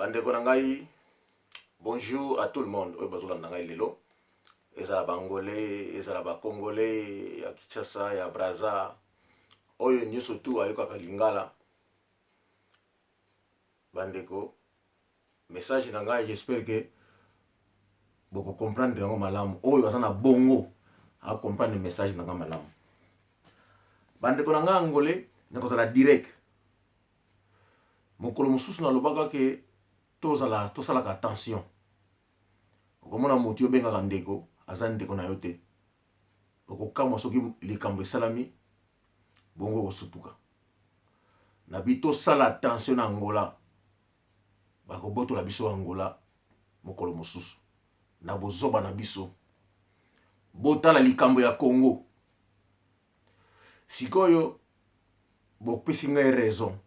Bandeko na ngai, bonjour à tout le monde. Oyo bazolanda ngai lelo. Ezala bangolais, ezala bakongolais, ya Kinshasa, ya Braza. Oyo nyonso tu ayokaka lingala. Bandeko, message na ngai, j'espère que boko comprendre yango malamu. Oyo baza na bongo, a comprendre message na ngai malamu. Bandeko na ngai angolais, nakozala direct. Mokolo mosusu na lobaka ke tosalaka attention. Okomona moto obengaka ndeko, aza ndeko na yo te. Okokamwa soki likambo esalami, bongo kosupuka. Na bito sala attention na Angola. Bakobotola biso Angola mokolo mosusu. Na bozoba na biso. Botala likambo ya Congo. Sikoyo bopesi ngai raison.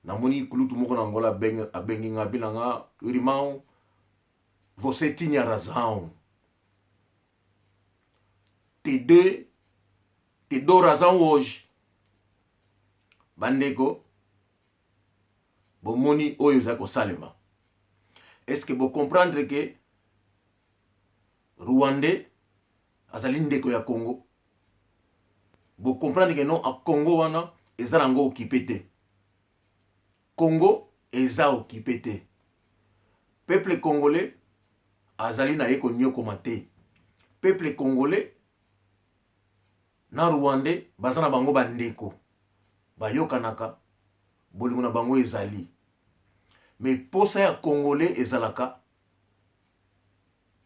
Namoni kulutu moko na Angola abengi nga bilanga urimao você tinha razão. Te dou razão hoje. Bandeko, bomoni oyo zako salema. Est-ce que vous comprendre que Rwandais azali ndeko ya Congo? Vous comprendre que non a Congo wana ezalango occupé te. Congo eza occupé te. Peuple congolais azali na yeko nyoko mate. Peuple congolais na Rwandais bazana bango bandeko. Bayokanaka bolingo na bango ezali. Mais posa ya congolais ezalaka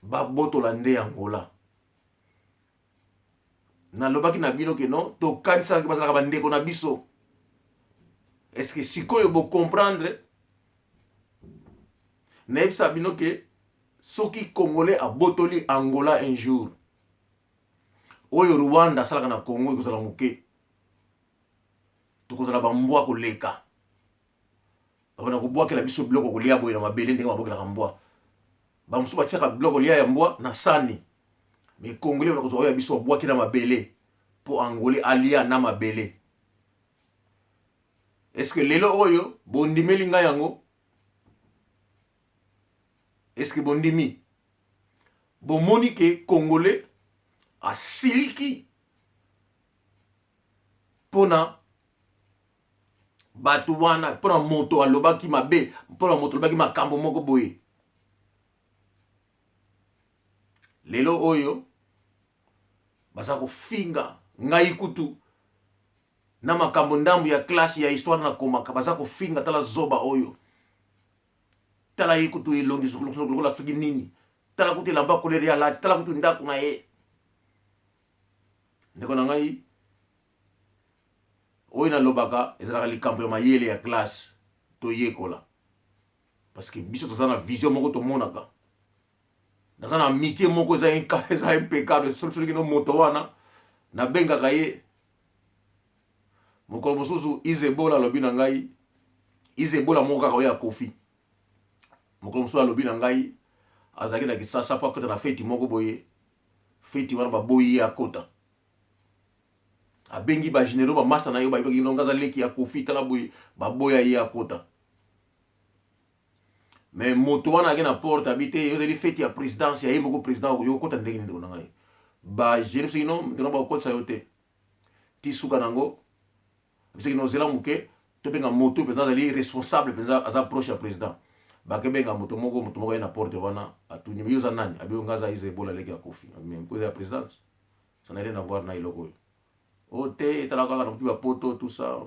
babotola nde Angola. Na lobaki na bino ke non to kanisa ke bazalaka bandeko na biso. Est-ce que sikoyo bo comprendre Nebsa bino ke soki congolais a botoli Angola un jour. Oyo Rwanda salaka na Congo ekozala moke. Tokozala bambwa koleka. Bana kobwakela biso biloko kolia boye na mabele ndenge babokela mbwa. Bamusu batiaka biloko kolia ya mbwa na sani. Mais congolais bakozala ya biso babwakela mabele po angolais alia na mabele. Est-ce que lelo oyo bondimeli nga yango? Est-ce que bondimi? Bomoni ke congolais a siliki pona batu wana, pona moto alobaki mabe, pona moto alobaki makambo moko boye. Lelo oyo baza kofinga ngai kutu na makambo ndambu ya klasi ya histoire na komaka baza kofinga tala zoba oyo. Tala yikutu ilongi sukulokola suki nini. Tala kuti lamba koleri ya lati. Tala kuti ndaku na ye. Ndeko na ngai oyo na lobaka ezalaka likambo ya mayele ya classe to yekola. Parce que biso toza na vision moko to monaka. Naza na amitié moko eza impeccable. Solo kino moto wana na bengaka ye. Mokolo mosusu Izebola lobi na ngai. Izebola moko kaka oya Kofi. Mokolo mosusu alobi na ngai azaki na Kisasa po akota na feti moko boye. Feti wana baboyi ya kota. Abengi ba généraux ba master na yo ba ibaki nongaza leki ya Kofi tala boye baboya ye ya kota. Mais moto wana ake na porte habité yo deli feti ya présidence ya ye moko président yo kota ndenge ndeko na ngai. Ba généraux sino ndino ba kota yo te. Ti suka nango. Biseki no zela muke to benga moto président ali responsable président aza proche ya président. Bakebenga moto moko na porte wana atuni yoza nani abi ngaza Izebola leki ya Kofi même cause ya présidence ça n'a rien à voir na iloko o te talaka na mtu ya poto tout ça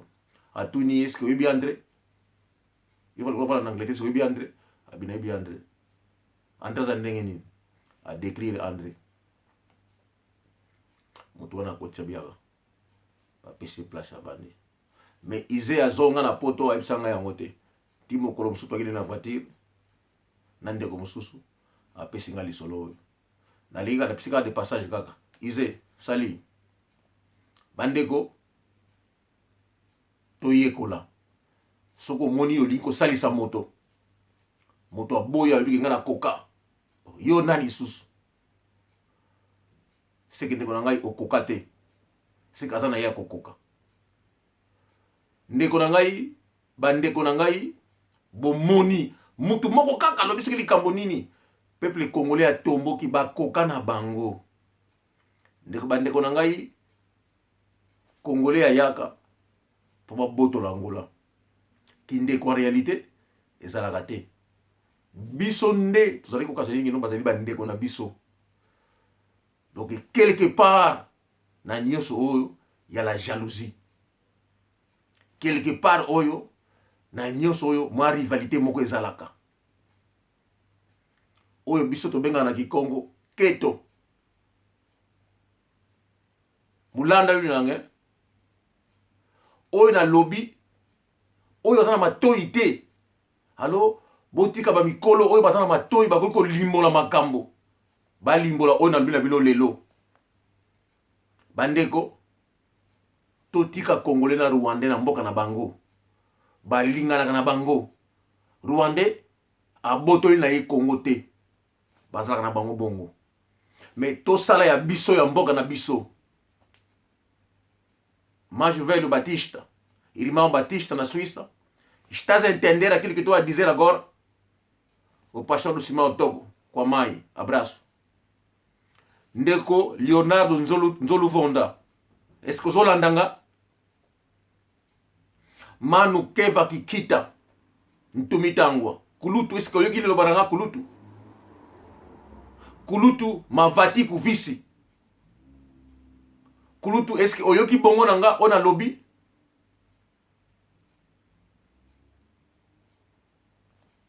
atuni est-ce que oui André il va le voir en anglais est-ce que oui André abi na bi André André za ndenge nini a décrire André moto wana ko tsabiaka ba pesi place à bandi mais Izé azonga na poto aibsanga yango te. Timo kolo mususu akili na voiture na ndeko mususu apesi nga lisolo oyo na liga na pisika de passage kaka Izé sali bandeko to yekola soko moni yo liko salisa moto aboya yobiki nga na koka yo nani susu seke ndeko na ngai okoka te seke aza na ye kokoka ndeko na ngai bandeko na ngai bomoni mutu moko kaka lobi soki likambo nini peuple congolais atomboki bakoka na bango ndeko bandeko na ngai congolais ayaka po babotola Angola kindeko en réalité ezalaka te biso nde tozali kokasa ningi no bazali bandeko na biso donc quelque part na nyonso oyo ya la jalousie quelque part oyo na nyonso oyo mwa rivalité moko ezalaka oyo biso tobengana na Kikongo keto mulanda yu nange oyo na lobi oyo azana matoi te alo botika ba mikolo oyo bazana matoi bakoki kolimbola makambo balimbola oyo na lobi na bino lelo bandeko totika congolais na rwandais na mboka na bango balinganaka na bango rwandais abotoli na ye Congo te bazalaka na bango bongo mais tosala ya biso ya mboka na biso Majuvel Batista Irmão Batista na Suíça. Estás a entender aquilo que estou a dizer agora? O pastor do Simão Togo, com a mãe. Abraço. Ndeko Leonardo Nzolu Vonda. Est-ce que Zolandanga? Manu Keva Kikita. Ntumitangwa. Kulutu, est-ce que yoki le baranga Kulutu? Kulutu Mavati Kuvisi. Kulutu, est-ce que oyoki bongo nanga ona lobby?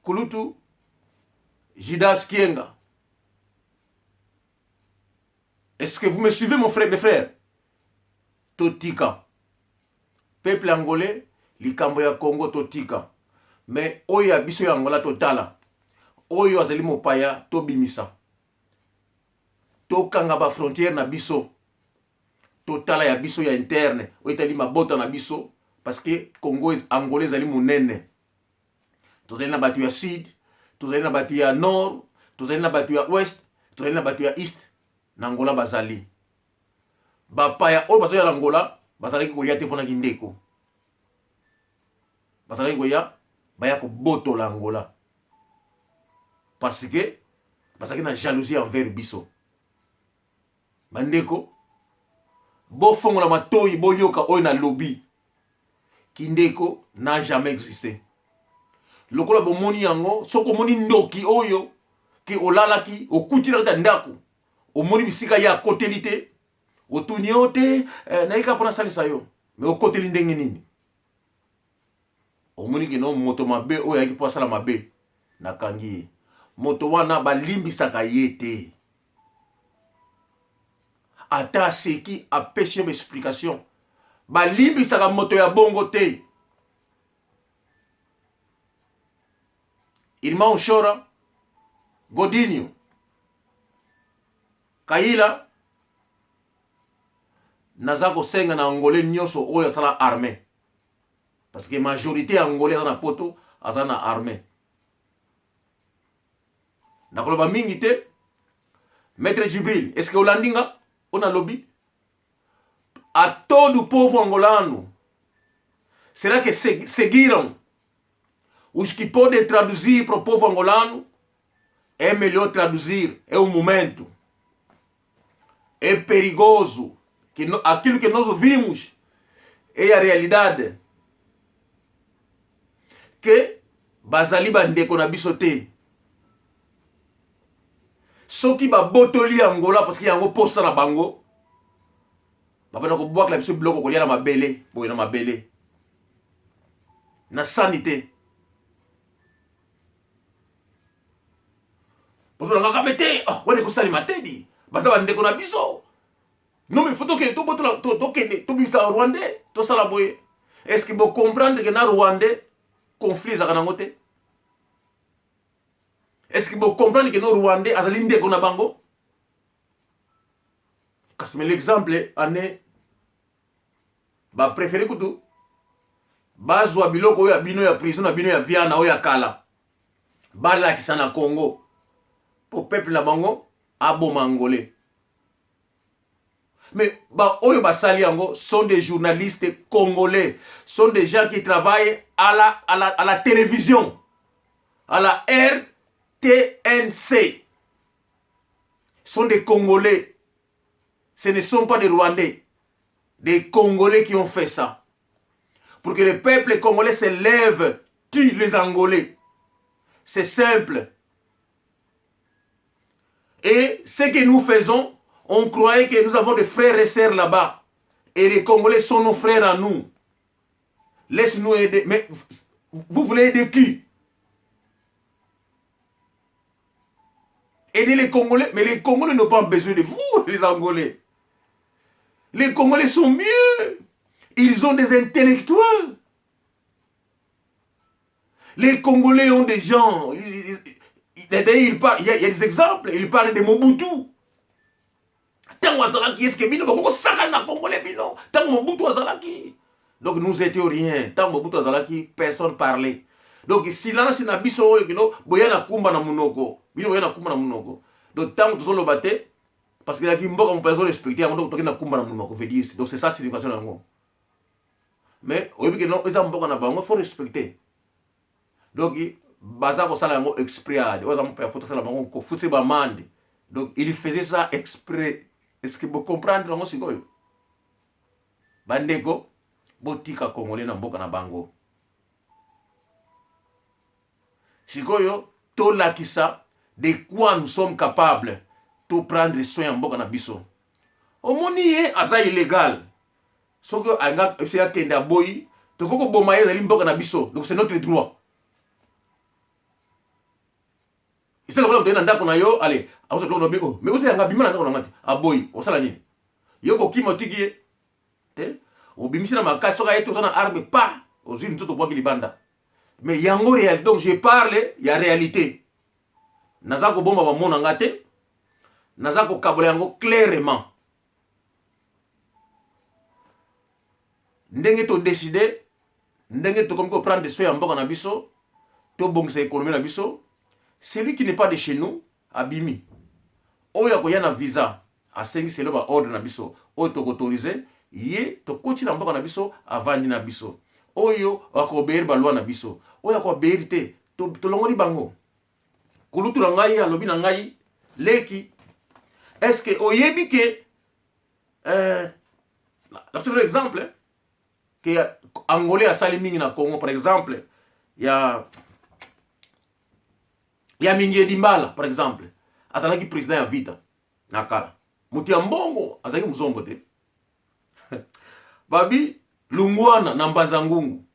Kulutu Jidas Kienga. Est-ce que vous me suivez, mon frère, mes frères? Totika. Peuple angolais, likambo ya Congo totika. Mais oya biso ya Angola totala. Oyo azali mopaya tobimisa. Tokanga ba frontière na biso. Totala ya biso ya interne. Oitali mabota na biso. Parce que Congo angolais ali munene. Tozali na batu ya sud, tozali na batu ya nord, tozali na batu ya ouest, tozali na batu ya east. Na Angola bazali. Bapaya oyo bazali na Angola, bazali koya te pona kindeko. Bazali koya baya ko boto la Angola. Parce que bazali na jalousie envers biso. Bandeko bo fongo la matoi bo yoka oyo na lobby. Kindeko n'a jamais existé. Lokola bomoni yango soko moni ndoki oyo ke olalaki okutira ta ndako omoni bisika ya kotelite otuni ote naika pona salisa yo me okoteli ndenge nini omoni ke no moto mabe oyo yaki po sala mabe na kangi moto wana balimbisaka yete ata seki apesi yo explication balimbisaka moto ya bongo te. Irmão Chora, Godinho, Kaila, Nazako Senga na Angolais nyoso oyo sala armée. Parce que la majorité angolais dans la poto azana armée. Nakoloba mingi te, Maître Djibril, est-ce que Olandinga, on a lobby? À todo povo angolano, será que seguiram os que podem traduzir para o povo angolano? É melhor traduzir, é o momento. É perigoso. Aquilo que nós ouvimos é a realidade. Que bazali bandeko na biso te. Soki babotoli Angola parce que yango posa na bango. Bapena ko boak la biso bloko kolia na mabele, boye na mabele. Na sanité. Parce que nga mete, oh, wale ko sali matedi. Basa bandeko na biso. Non mais faut que to bisa Rwandais, to sala boye. Est-ce que vous comprendre que na Rwandais conflit za kanangote? Est-ce que vous comprenez que nos Rwandais azali ndeko na bango? Kasi l'exemple ane ba préféré kutu bazwa biloko oyo ya bino ya prison na bino ya viana oyo ya kala. Bala kisana Congo. Pour peuple na bango aboma angolais. Mais bah oyo basali yango sont des journalistes congolais, sont des gens qui travaillent à la télévision. à la RTNC sont des Congolais. Ce ne sont pas des Rwandais. Des Congolais qui ont fait ça. Pour que le peuple congolais se lève, tue les Angolais. C'est simple. Et ce que nous faisons, on croyait que nous avons des frères et sœurs là-bas. Et les Congolais sont nos frères à nous. Laisse-nous aider. Mais vous voulez aider qui? Aider les Congolais. Mais les Congolais n'ont pas besoin de vous, les Angolais. Les Congolais sont mieux. Ils ont des intellectuels. Les Congolais ont des gens. Il y a des exemples. Ils parlent de Mobutu. Donc nous étions rien. Tant Mobutu azalaki, personne parlait. Donc silence na biso boya na kumba na munoko. Bino boya na kumba na munoko. Donc tant que nous batté parce que la kimboka mon personne respecté donc na kumba na munoko veut dire. Donc c'est ça signification nango. Mais oyebi que non eza mboka na bango faut respecter. Donc baza ko sala yango exprès ade. Oza mo pa photo sala bango ko futse ba mande. Donc il faisait ça exprès. Est-ce que vous comprenez nango sikoyo? Bandeko botika Congolais na mboka na bango. Sikoyo to lakisa de quoi nous sommes capables de prendre soin en mboka na biso. Omoni asa illégal. Soko anga epsia kenda boy to koko bomaye za mboka na biso. Donc c'est notre droit. Ise ko to ndako na yo allez, aso ko no biko. Mais ose anga bima na ndako na ngati. Aboy, osala nini? Yo ko kimo tikie. Obimisi na makasi soka yeto na arme pas aux unes tout bois qui libanda. Mais yango réalité. Donc je parle, il y a réalité. Nazako bomba ba mona ngate. Nazako kabola yango clairement. Ndenge to décider, ndenge to comme prendre des soins en mboka na biso, to bongisa économie na biso. Celui qui n'est pas de chez nous, abimi. Oya ko yana visa, a sengi selo ba ordre na biso, o to autoriser, ye to koti na mboka na biso avandi na biso. Oyo akobeir ba loi na biso. Oya ko beirite to longoli bango. Kulutu na ngai alobi na ngai leki. Est-ce que oyebi que un exemple que Angolais a sali mingi na Congo par exemple, il y a Mingi Dimbala par exemple, azalaki président ya vita nakala. Muti ya mbongo azalaki muzombo te. Babi Lungwana na Mbanza Ngungu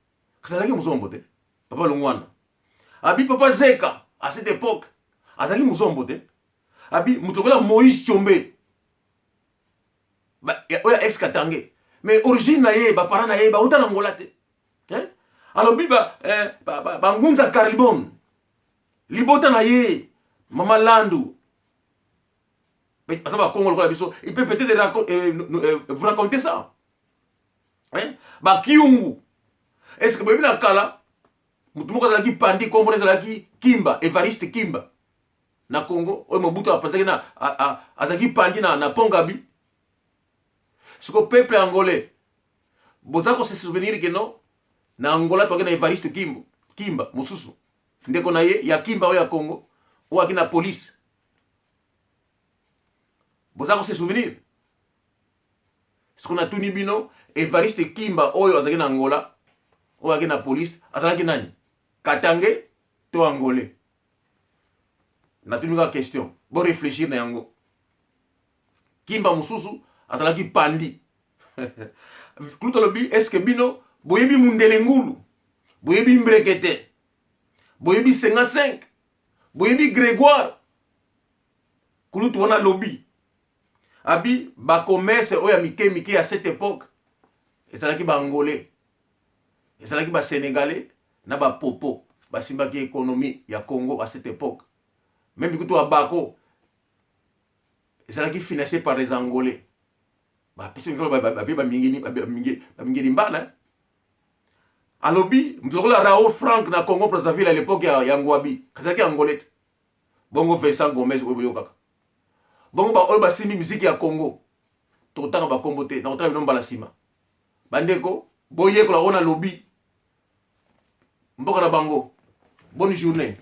azalaki muzombo te. Papa Lungwana. Abi Papa Zeka à cette époque azalaki muzombo te. Abi mutokola Moïse Tchombe. Ba oya ex Katange. Mais origine na ye ba parents na ye ba uta na ngola te. Alors bi ba Ngunza Karibon. Libota na ye Mama Landu. Mais ça va Congo la biso, il peut peut-être vous raconter ça. Ba Kiungu. Est-ce que bébé na kala mutu moko azalaki pandi kombo ezalaki Kimba, Evariste Kimba. Na Congo, oyo Mobutu apataki na azalaki pandi na Pongabi. Ce que peuple angolais bozako se souvenir que non na Angola toki na Evariste Kimba mususu. Ndeko na ye ya Kimba oyo ya Congo, ou akina police. Bozako se souvenir. Ce qu'on a tout nibino Evariste Kimba oyo azalaki na Angola, ou akina police, azalaki nani? Katange to Angolais. Na tuni ka question. Bon réfléchir na yango. Kimba mususu azalaki pandi. Klutolobi est-ce que bino boyebi mundele ngulu, boyebi mbrekete, boyebi 55, boyebi Grégoire. Kulutu wana lobby. Abi ba commerce oya mike à cette époque. Ezalaki ba Angolais. Ezalaki ba Sénégalais na ba popo, ba simbaki économie ya Congo à cette époque. Même bikutu abako ezalaki financé par les Angolais. Ba pesi ba mingi mbala. Alobi mtokola Raoul Frank na Congo Brazzaville à l'époque ya Ngwabi. Kazaki Angolais. Bongo Vincent Gomez oyo kaka. Bongo ba oyo ba simbi musique ya Congo. Totanga ba kombo te na otala binomba la sima. Bandeko boye ko la ona lobby. Mboka na bango. Bonne journée.